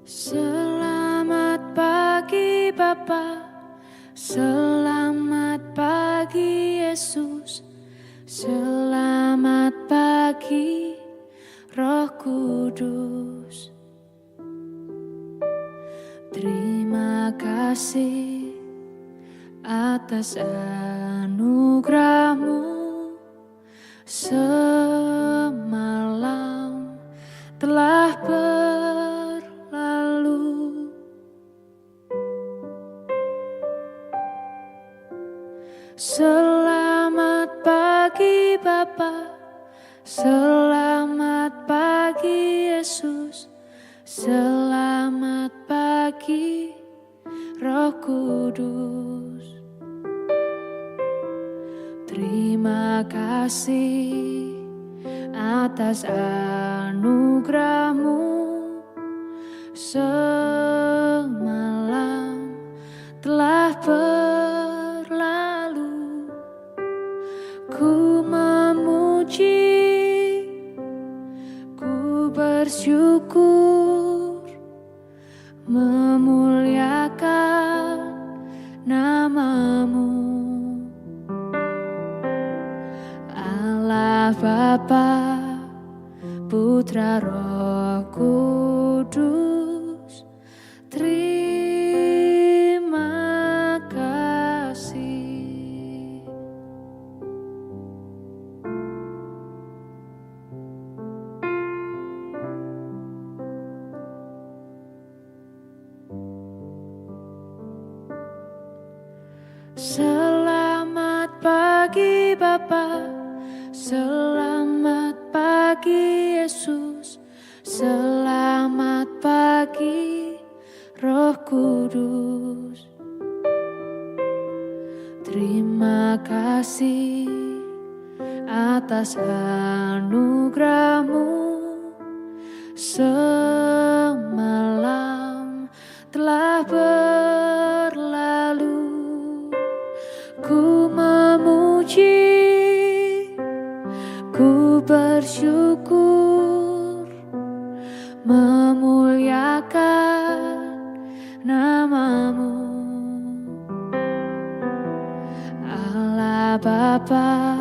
Selamat pagi Bapa, selamat pagi Yesus, selamat pagi Roh Kudus. Terima kasih atas anugerah-Mu semalam telah berlalu. Selamat pagi Bapa, selamat pagi Yesus, selamat pagi Roh Kudus. Terima kasih atas anugerah-Mu semalam telah berlalu. Ku memuji, ku bersyukur, memuliakan nama-Mu. Allah Bapa, Putra Roh Kudus, terima kasih. Selamat pagi Bapa, selamat pagi Yesus, selamat pagi Roh Kudus. Terima kasih atas anugerah-Mu semalam telah berlalu. Ku memuji, ku bersyukur, memuliakan nama-Mu. Allah Bapa,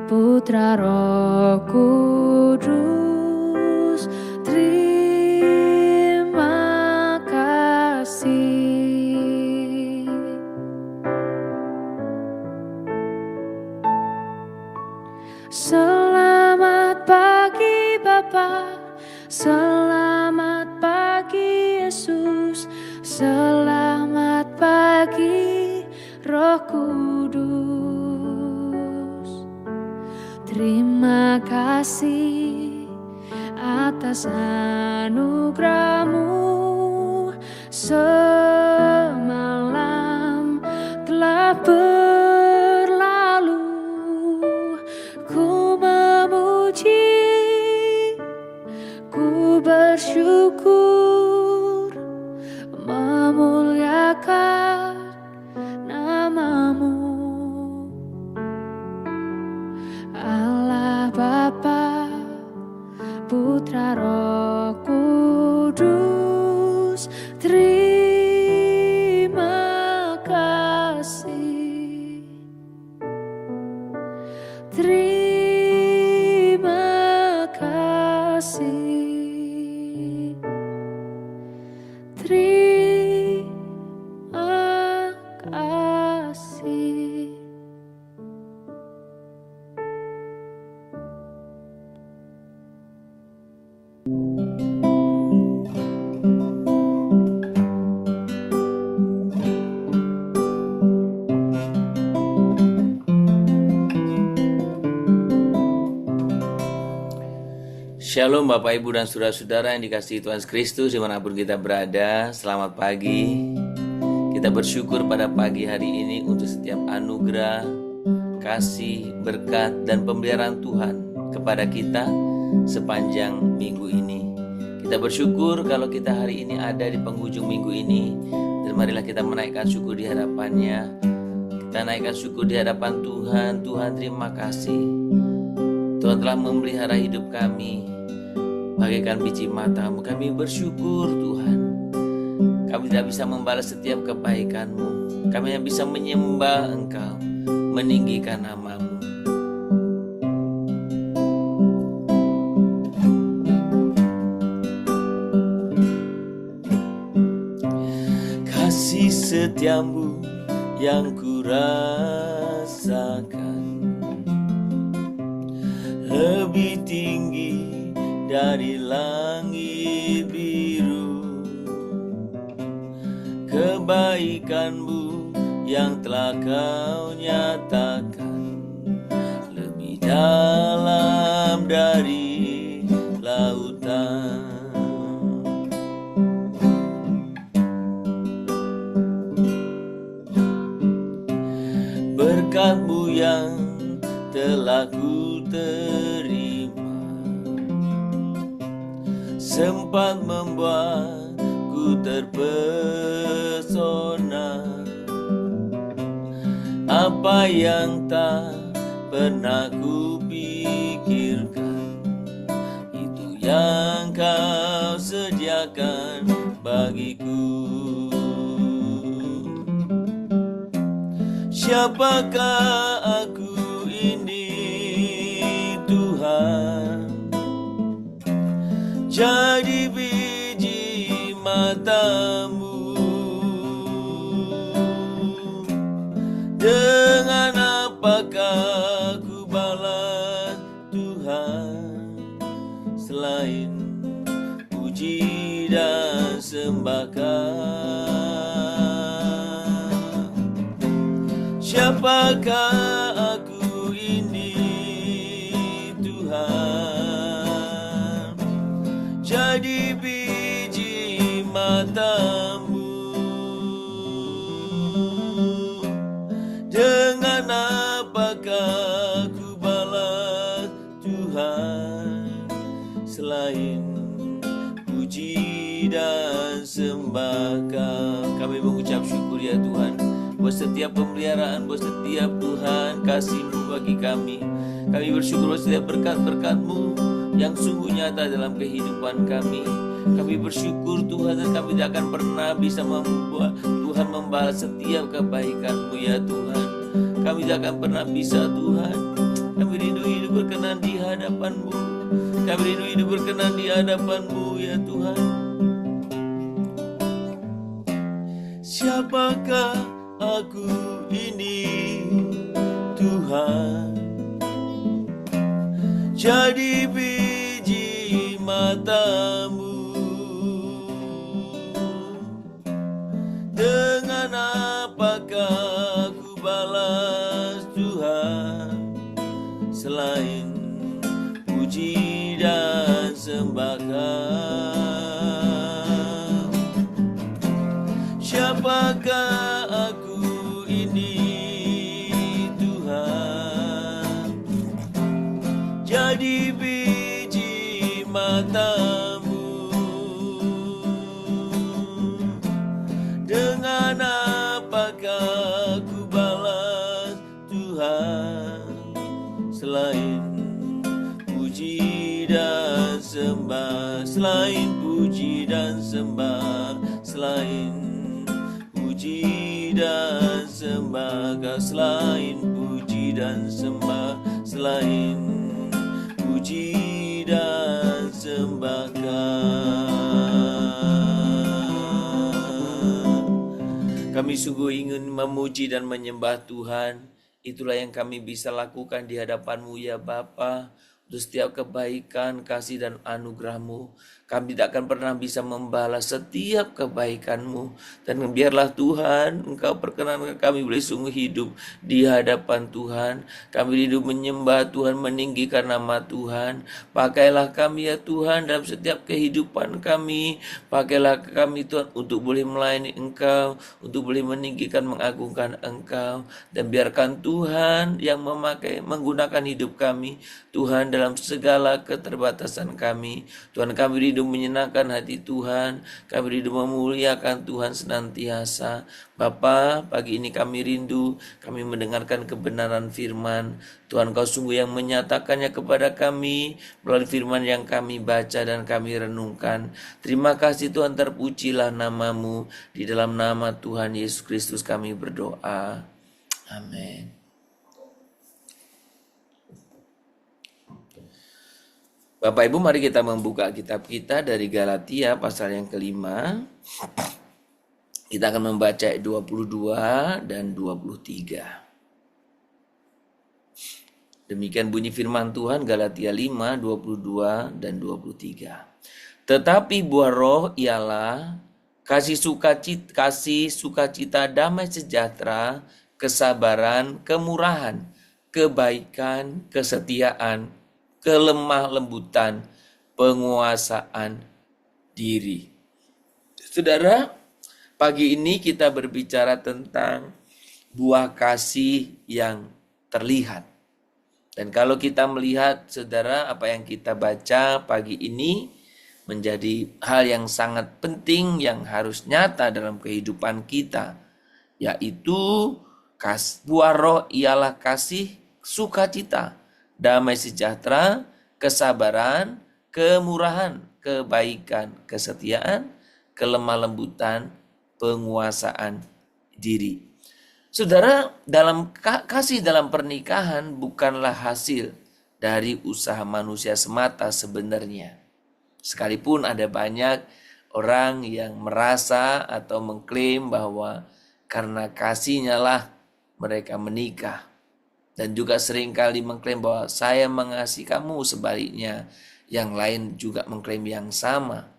Putra Roh Kudus, terima kasih. Selamat pagi Bapa, selamat pagi Yesus, selamat pagi Roh Kudus. Terima kasih atas anugerah-Mu semalam telah berlalu. Ku memuji, ku bersyukur, memuliakan nama-Mu. Allah Bapa, Putra Roh Kudus, terima kasih. Terima kasih. Terima kasih. Shalom Bapak Ibu dan Saudara-saudara yang dikasihi Tuhan Yesus Kristus dimanapun kita berada. Selamat pagi. Kita bersyukur pada pagi hari ini untuk setiap anugerah, kasih, berkat, dan pemeliharaan Tuhan kepada kita sepanjang minggu ini. Kita bersyukur kalau kita hari ini ada di penghujung minggu ini. Dan marilah kita menaikkan syukur di hadapannya. Kita naikkan syukur di hadapan Tuhan. Tuhan, terima kasih. Tuhan telah memelihara hidup kami bagaikan biji matamu. Kami bersyukur Tuhan, kami tidak bisa membalas setiap kebaikan-Mu. Kami hanya bisa menyembah Engkau, meninggikan nama-Mu. Kasih setiamu yang kurasakan lebih tinggi dari langit biru. Kebaikan-Mu yang telah Kau nyatakan lebih dalam dari lautan. Berkat-Mu yang telah ku terima sempat membuatku terpesona. Apa yang tak pernah ku pikirkan, itu yang Kau sediakan bagiku. Siapakah aku ini Tuhan, jadi biji mata-Mu. Dengan apakah ku balas Tuhan, selain puji dan sembah Kau. Siapakah aku ini Tuhan, jadi biji mata-Mu. Dengan apakah ku balas Tuhan, selain puji dan sembah Kau. Kami mengucap syukur ya Tuhan, buat setiap pemeliharaan, buat setiap Tuhan kasih-Mu bagi kami. Kami bersyukur buat setiap berkat-berkat-Mu yang sungguh nyata dalam kehidupan kami. Kami bersyukur Tuhan, dan kami tidak akan pernah bisa membuat Tuhan membalas setiap kebaikan-Mu ya Tuhan. Kami tidak akan pernah bisa Tuhan. Kami rindu hidup berkenan di hadapan-Mu. Kami rindu hidup berkenan di hadapan-Mu ya Tuhan. Siapakah aku ini Tuhan, jadi biji mata-Mu. Dengan apakah ku balas Tuhan, selain puji dan sembah Kau. Siapakah aku ini Tuhan, jadi biji mata-Mu. Dengan apakah ku balas Tuhan, selain puji dan sembah, selain puji dan sembah, selain puji dan sembah Kau, selain puji dan sembah, selain puji dan sembah Kau. Kami sungguh ingin memuji dan menyembah Tuhan. Itulah yang kami bisa lakukan di hadapan-Mu ya Bapa. Untuk setiap kebaikan, kasih dan anugerah-Mu, kami tidak akan pernah bisa membalas setiap kebaikan-Mu. Dan biarlah Tuhan, Engkau perkenankan kami boleh sungguh hidup di hadapan Tuhan. Kami hidup menyembah Tuhan, meninggikan nama Tuhan. Pakailah kami ya Tuhan dalam setiap kehidupan kami. Pakailah kami Tuhan untuk boleh melayani Engkau, untuk boleh meninggikan, mengagungkan Engkau. Dan biarkan Tuhan yang menggunakan hidup kami, Tuhan dalam dalam segala keterbatasan kami. Tuhan, kami rindu menyenangkan hati Tuhan, kami rindu memuliakan Tuhan senantiasa. Bapa, pagi ini kami rindu, kami mendengarkan kebenaran firman. Tuhan, Kau sungguh yang menyatakannya kepada kami melalui firman yang kami baca dan kami renungkan. Terima kasih Tuhan, terpujilah nama-Mu. Di dalam nama Tuhan Yesus Kristus kami berdoa. Amin. Bapak Ibu, mari kita membuka kitab kita dari Galatia pasal yang kelima. Kita akan membaca ayat 22 dan 23. Demikian bunyi firman Tuhan, Galatia 5, 22 dan 23. Tetapi buah roh ialah kasih sukacita, damai sejahtera, kesabaran, kemurahan, kebaikan, kesetiaan, kelemah lembutan, penguasaan diri. Saudara, pagi ini kita berbicara tentang buah kasih yang terlihat. Dan kalau kita melihat, saudara, apa yang kita baca pagi ini menjadi hal yang sangat penting yang harus nyata dalam kehidupan kita, yaitu buah roh ialah kasih, sukacita, damai sejahtera, kesabaran, kemurahan, kebaikan, kesetiaan, kelemah lembutan, penguasaan diri. Saudara, dalam kasih dalam pernikahan bukanlah hasil dari usaha manusia semata sebenarnya. Sekalipun ada banyak orang yang merasa atau mengklaim bahwa karena kasihnya lah mereka menikah. Dan juga seringkali mengklaim bahwa saya mengasihi kamu, sebaliknya yang lain juga mengklaim yang sama.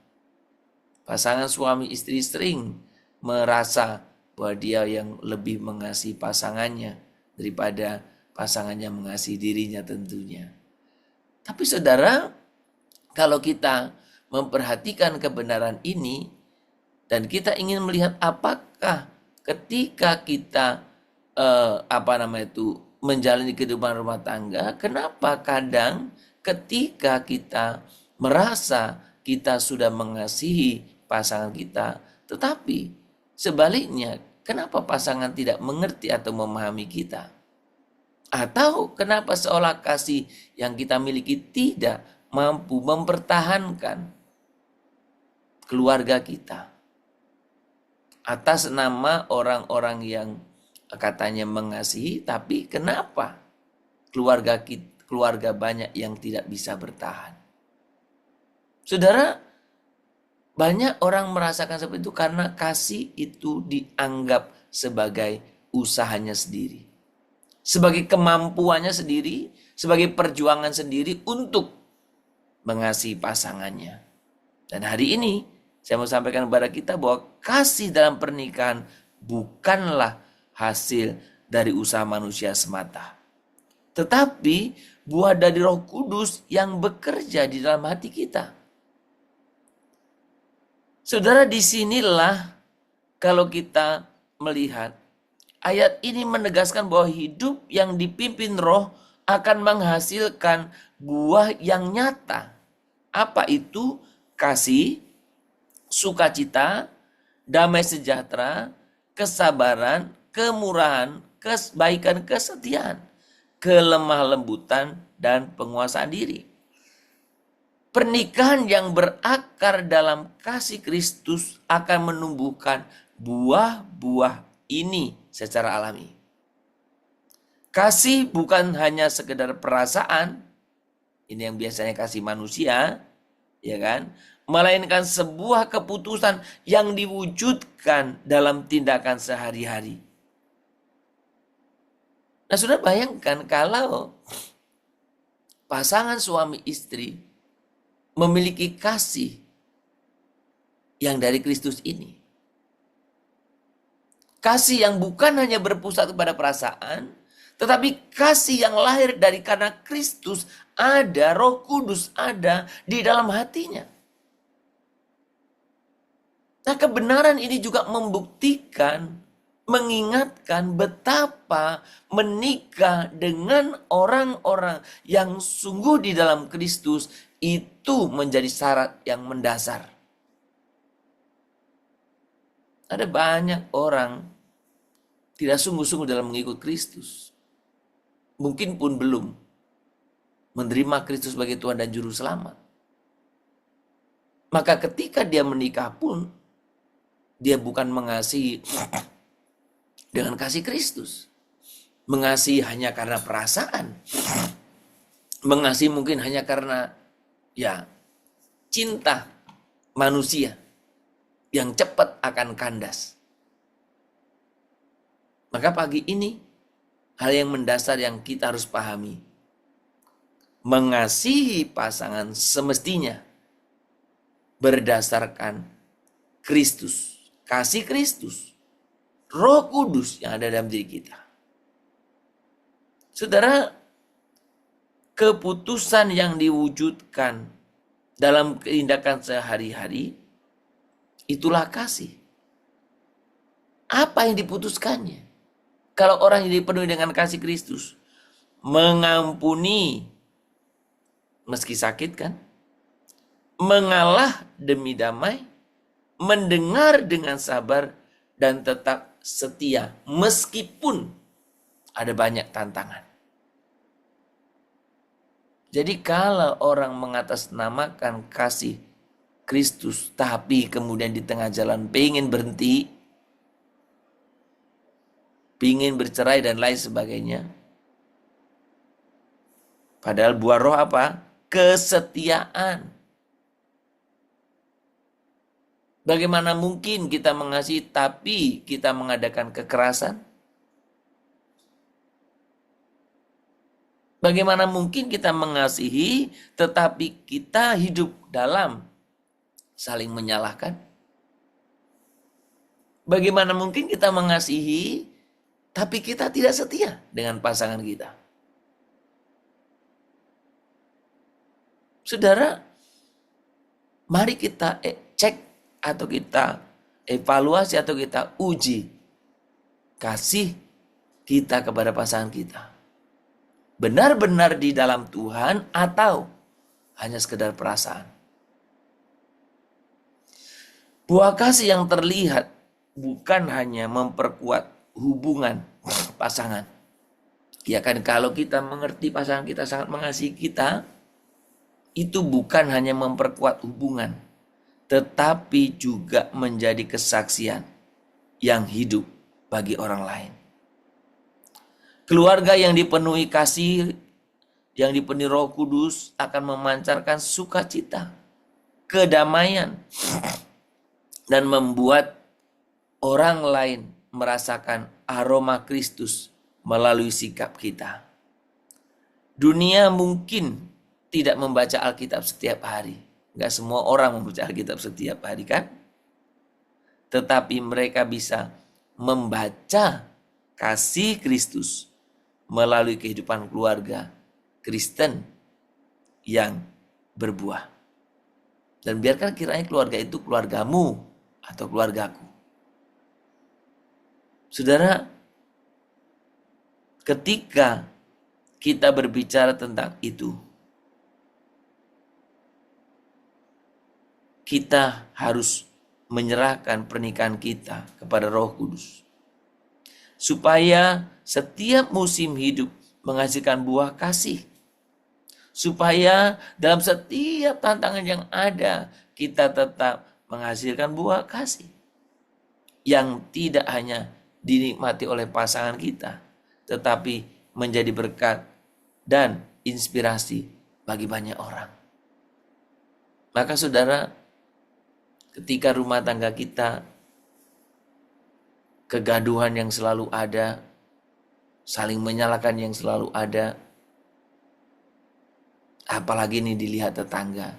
Pasangan suami istri sering merasa bahwa dia yang lebih mengasihi pasangannya daripada pasangannya mengasihi dirinya tentunya. Tapi saudara, kalau kita memperhatikan kebenaran ini dan kita ingin melihat apakah ketika kita menjalani kehidupan rumah tangga, kenapa kadang ketika kita merasa kita sudah mengasihi pasangan kita, tetapi sebaliknya kenapa pasangan tidak mengerti atau memahami kita? Atau kenapa seolah kasih yang kita miliki tidak mampu mempertahankan keluarga kita atas nama orang-orang yang katanya mengasihi, tapi kenapa keluarga banyak yang tidak bisa bertahan? Saudara, banyak orang merasakan seperti itu karena kasih itu dianggap sebagai usahanya sendiri, sebagai kemampuannya sendiri, sebagai perjuangan sendiri untuk mengasihi pasangannya. Dan hari ini saya mau sampaikan kepada kita bahwa kasih dalam pernikahan bukanlah hasil dari usaha manusia semata, tetapi buah dari Roh Kudus yang bekerja di dalam hati kita. Saudara, disinilah kalau kita melihat ayat ini menegaskan bahwa hidup yang dipimpin Roh akan menghasilkan buah yang nyata. Apa itu? Kasih, sukacita, damai sejahtera, kesabaran, kemurahan, kebaikan, kesetiaan, kelemah lembutan, dan penguasaan diri. Pernikahan yang berakar dalam kasih Kristus akan menumbuhkan buah-buah ini secara alami. Kasih bukan hanya sekedar perasaan, ini yang biasanya kasih manusia, ya kan? Melainkan sebuah keputusan yang diwujudkan dalam tindakan sehari-hari. Nah, sudah bayangkan kalau pasangan suami istri memiliki kasih yang dari Kristus ini. Kasih yang bukan hanya berpusat kepada perasaan, tetapi kasih yang lahir dari karena Kristus ada, Roh Kudus ada di dalam hatinya. Nah, kebenaran ini juga membuktikan mengingatkan betapa menikah dengan orang-orang yang sungguh di dalam Kristus itu menjadi syarat yang mendasar. Ada banyak orang tidak sungguh-sungguh dalam mengikut Kristus. Mungkin pun belum menerima Kristus sebagai Tuhan dan Juru Selamat. Maka ketika dia menikah pun, dia bukan mengasihi dengan kasih Kristus. Mengasihi hanya karena perasaan. Mengasihi mungkin hanya karena cinta manusia yang cepat akan kandas. Maka pagi ini hal yang mendasar yang kita harus pahami. Mengasihi pasangan semestinya berdasarkan Kristus, kasih Kristus, Roh Kudus yang ada dalam diri kita. Saudara, keputusan yang diwujudkan dalam tindakan sehari-hari itulah kasih. Apa yang diputuskannya? Kalau orang yang dipenuhi dengan kasih Kristus, mengampuni meski sakit kan? Mengalah demi damai, mendengar dengan sabar, dan tetap setia meskipun ada banyak tantangan. Jadi kalau orang mengatasnamakan kasih Kristus tapi kemudian di tengah jalan pengen berhenti, pengen bercerai dan lain sebagainya, padahal buah roh apa? Kesetiaan. Bagaimana mungkin kita mengasihi tapi kita mengadakan kekerasan? Bagaimana mungkin kita mengasihi tetapi kita hidup dalam saling menyalahkan? Bagaimana mungkin kita mengasihi tapi kita tidak setia dengan pasangan kita? Saudara, mari kita cek atau kita evaluasi atau kita uji kasih kita kepada pasangan kita. Benar-benar di dalam Tuhan atau hanya sekedar perasaan. Buah kasih yang terlihat bukan hanya memperkuat hubungan pasangan. Ya kan, kalau kita mengerti pasangan kita sangat mengasihi kita, itu bukan hanya memperkuat hubungan, tetapi juga menjadi kesaksian yang hidup bagi orang lain. Keluarga yang dipenuhi kasih, yang dipenuhi Roh Kudus akan memancarkan sukacita, kedamaian, dan membuat orang lain merasakan aroma Kristus melalui sikap kita. Dunia mungkin tidak membaca Alkitab setiap hari. Gak semua orang membaca Alkitab setiap hari kan? Tetapi mereka bisa membaca kasih Kristus melalui kehidupan keluarga Kristen yang berbuah. Dan biarkan kiranya keluarga itu keluargamu atau keluargaku. Saudara, ketika kita berbicara tentang itu, kita harus menyerahkan pernikahan kita kepada Roh Kudus. Supaya setiap musim hidup menghasilkan buah kasih. Supaya dalam setiap tantangan yang ada, kita tetap menghasilkan buah kasih. Yang tidak hanya dinikmati oleh pasangan kita, tetapi menjadi berkat dan inspirasi bagi banyak orang. Maka saudara, ketika rumah tangga kita kegaduhan yang selalu ada, saling menyalahkan yang selalu ada, apalagi ini dilihat tetangga,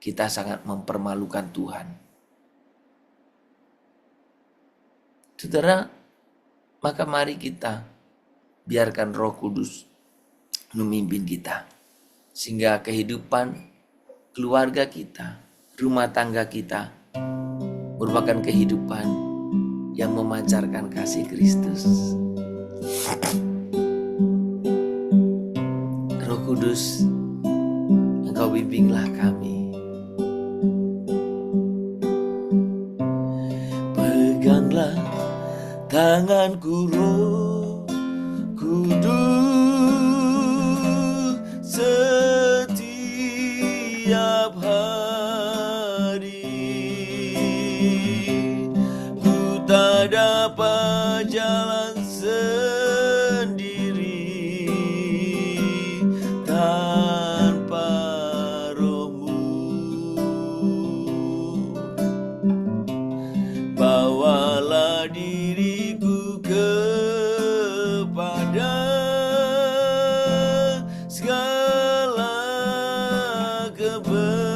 kita sangat mempermalukan Tuhan. Saudara, maka mari kita biarkan Roh Kudus memimpin kita, sehingga kehidupan keluarga kita, rumah tangga kita merupakan kehidupan yang memancarkan kasih Kristus. Roh Kudus, Engkau bimbinglah kami. Peganglah tanganku Roh Kudus setiap hari. Ku tak dapat jalan sendiri tanpa Roh-Mu. Bawalah diriku kepada segala kebenaran,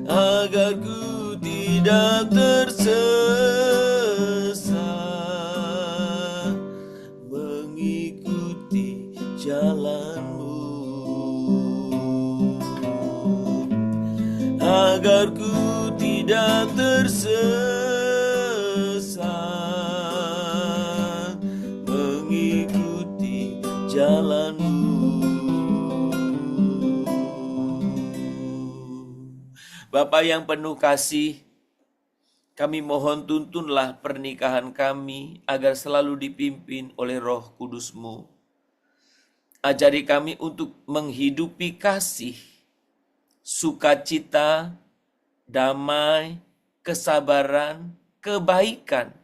agar ku tidak tersesat mengikuti jalan-Mu, agar ku tidak tersesat mengikuti jalan-Mu. Bapa yang penuh kasih, kami mohon tuntunlah pernikahan kami agar selalu dipimpin oleh Roh Kudus-Mu. Ajari kami untuk menghidupi kasih, sukacita, damai, kesabaran, kebaikan,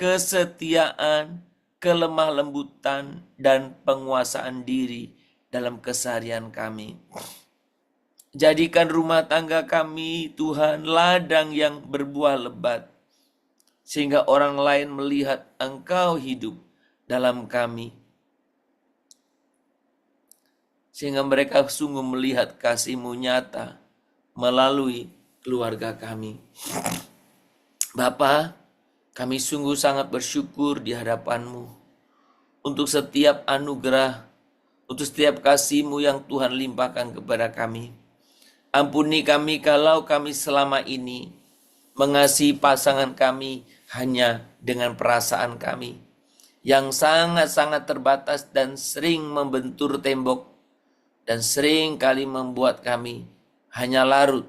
kesetiaan, kelemah lembutan, dan penguasaan diri dalam keseharian kami. Jadikan rumah tangga kami, Tuhan, ladang yang berbuah lebat, sehingga orang lain melihat Engkau hidup dalam kami, sehingga mereka sungguh melihat kasih-Mu nyata melalui keluarga kami. Bapa, kami sungguh sangat bersyukur di hadapan-Mu untuk setiap anugerah, untuk setiap kasih-Mu yang Tuhan limpahkan kepada kami. Ampuni kami kalau kami selama ini mengasihi pasangan kami hanya dengan perasaan kami yang sangat-sangat terbatas dan sering membentur tembok, dan sering kali membuat kami hanya larut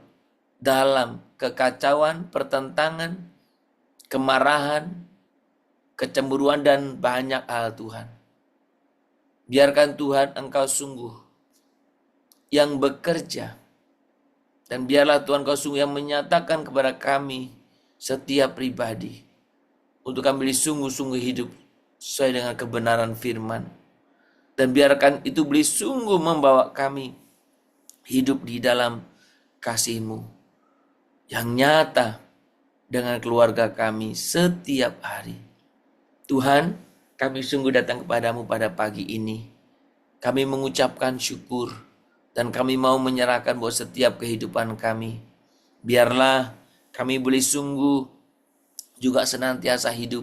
dalam kekacauan, pertentangan, kemarahan, kecemburuan, dan banyak hal, Tuhan. Biarkan Tuhan Engkau sungguh yang bekerja, dan biarlah Tuhan Kau sungguh yang menyatakan kepada kami setiap pribadi untuk kami sungguh-sungguh hidup sesuai dengan kebenaran firman. Dan biarkan itu boleh sungguh membawa kami hidup di dalam kasih-Mu yang nyata dengan keluarga kami setiap hari. Tuhan, kami sungguh datang kepadamu pada pagi ini. Kami mengucapkan syukur dan kami mau menyerahkan buat setiap kehidupan kami. Biarlah kami boleh sungguh juga senantiasa hidup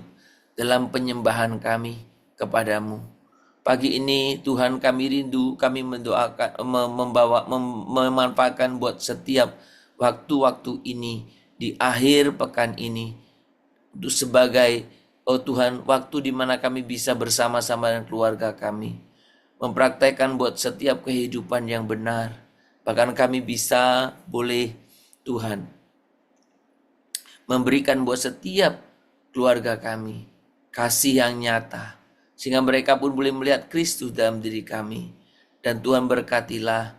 dalam penyembahan kami kepadamu. Pagi ini Tuhan, kami rindu, kami mendoakan, memanfaatkan buat setiap waktu-waktu ini di akhir pekan ini untuk sebagai Tuhan, waktu di mana kami bisa bersama-sama dengan keluarga kami, mempraktekkan buat setiap kehidupan yang benar. Bahkan kami bisa boleh Tuhan memberikan buat setiap keluarga kami kasih yang nyata, sehingga mereka pun boleh melihat Kristus dalam diri kami. Dan Tuhan berkatilah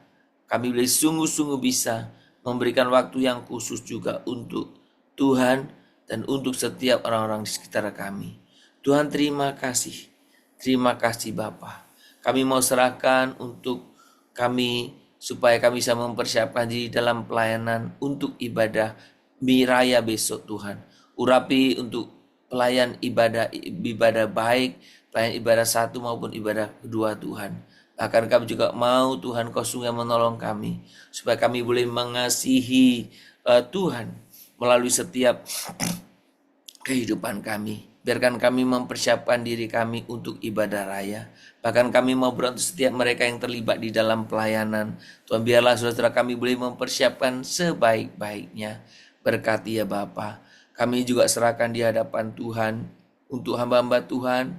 kami boleh sungguh-sungguh bisa memberikan waktu yang khusus juga untuk Tuhan dan untuk setiap orang-orang di sekitar kami. Tuhan, terima kasih. Terima kasih Bapa. Kami mau serahkan untuk kami supaya kami bisa mempersiapkan diri dalam pelayanan untuk ibadah Miraya besok, Tuhan. Urapi untuk pelayan ibadah baik, pelayan ibadah satu maupun ibadah kedua, Tuhan. Bahkan kami juga mau Tuhan Kau sungguh menolong kami supaya kami boleh mengasihi Tuhan melalui setiap kehidupan kami. Biarkan kami mempersiapkan diri kami untuk ibadah raya. Bahkan kami mau berdoa setiap mereka yang terlibat di dalam pelayanan. Tuhan, biarlah saudara kami boleh mempersiapkan sebaik-baiknya. Berkati ya Bapa. Kami juga serahkan di hadapan Tuhan untuk hamba-hamba Tuhan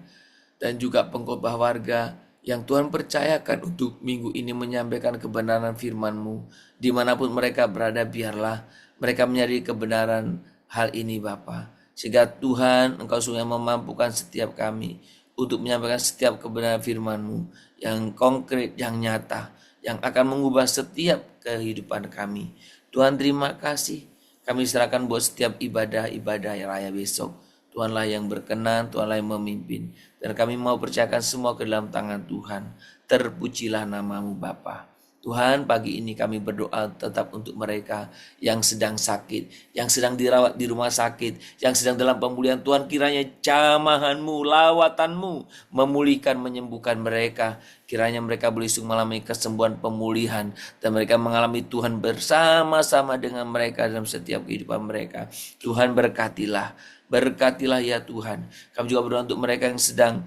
dan juga pengkhotbah warga yang Tuhan percayakan untuk minggu ini menyampaikan kebenaran firman-Mu. Dimanapun mereka berada, biarlah mereka menyadari kebenaran hal ini Bapa. Sehingga Tuhan, Engkau sungguh memampukan setiap kami untuk menyampaikan setiap kebenaran firman-Mu yang konkret, yang nyata, yang akan mengubah setiap kehidupan kami. Tuhan, terima kasih. Kami serahkan buat setiap ibadah raya besok. Tuhanlah yang berkenan, Tuhanlah yang memimpin. Dan kami mau percayakan semua ke dalam tangan Tuhan. Terpujilah nama-Mu Bapa. Tuhan, pagi ini kami berdoa tetap untuk mereka yang sedang sakit, yang sedang dirawat di rumah sakit, yang sedang dalam pemulihan. Tuhan, kiranya jamahan-Mu, lawatan-Mu memulihkan, menyembuhkan mereka. Kiranya mereka boleh sungguh mengalami kesembuhan, pemulihan, dan mereka mengalami Tuhan bersama-sama dengan mereka dalam setiap kehidupan mereka. Tuhan, berkatilah ya Tuhan. Kami juga berdoa untuk mereka yang sedang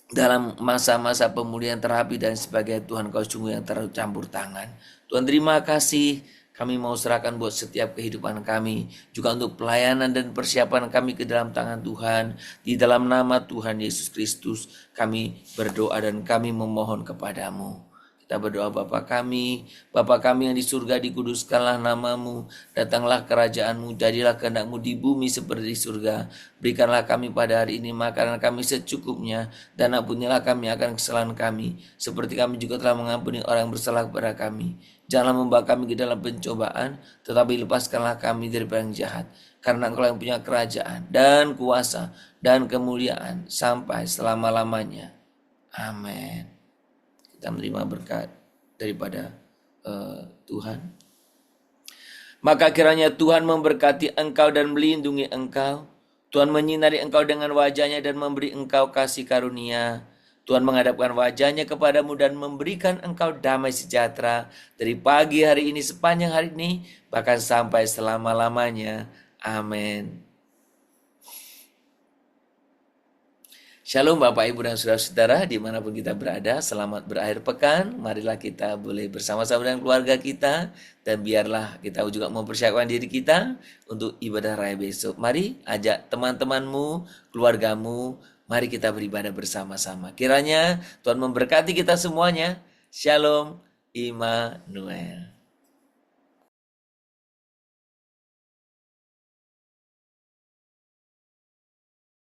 dalam masa-masa pemulihan terapi dan sebagainya. Tuhan, Kau sungguh yang tercampur tangan. Tuhan, terima kasih. Kami mau serahkan buat setiap kehidupan kami, juga untuk pelayanan dan persiapan kami ke dalam tangan Tuhan. Di dalam nama Tuhan Yesus Kristus kami berdoa dan kami memohon kepadamu. Kita berdoa, Bapa kami yang di surga, dikuduskanlah nama-Mu, datanglah kerajaan-Mu, jadilah kehendak-Mu di bumi seperti di surga. Berikanlah kami pada hari ini makanan kami secukupnya, dan ampunilah kami akan kesalahan kami, seperti kami juga telah mengampuni orang yang bersalah kepada kami. Janganlah membawa kami ke dalam pencobaan, tetapi lepaskanlah kami daripada yang jahat. Karena Engkau yang punya kerajaan dan kuasa dan kemuliaan sampai selama-lamanya. Amin. Kita menerima berkat daripada Tuhan. Maka kiranya Tuhan memberkati engkau dan melindungi engkau. Tuhan menyinari engkau dengan wajah-Nya dan memberi engkau kasih karunia. Tuhan menghadapkan wajah-Nya kepadamu dan memberikan engkau damai sejahtera dari pagi hari ini sepanjang hari ini bahkan sampai selama-lamanya. Amin. Shalom Bapak Ibu dan Saudara-saudara dimanapun kita berada, selamat berakhir pekan. Marilah kita boleh bersama-sama dengan keluarga kita, dan biarlah kita juga mempersiapkan diri kita untuk ibadah raya besok. Mari ajak teman-temanmu, keluargamu, mari kita beribadah bersama-sama. Kiranya Tuhan memberkati kita semuanya. Shalom Immanuel.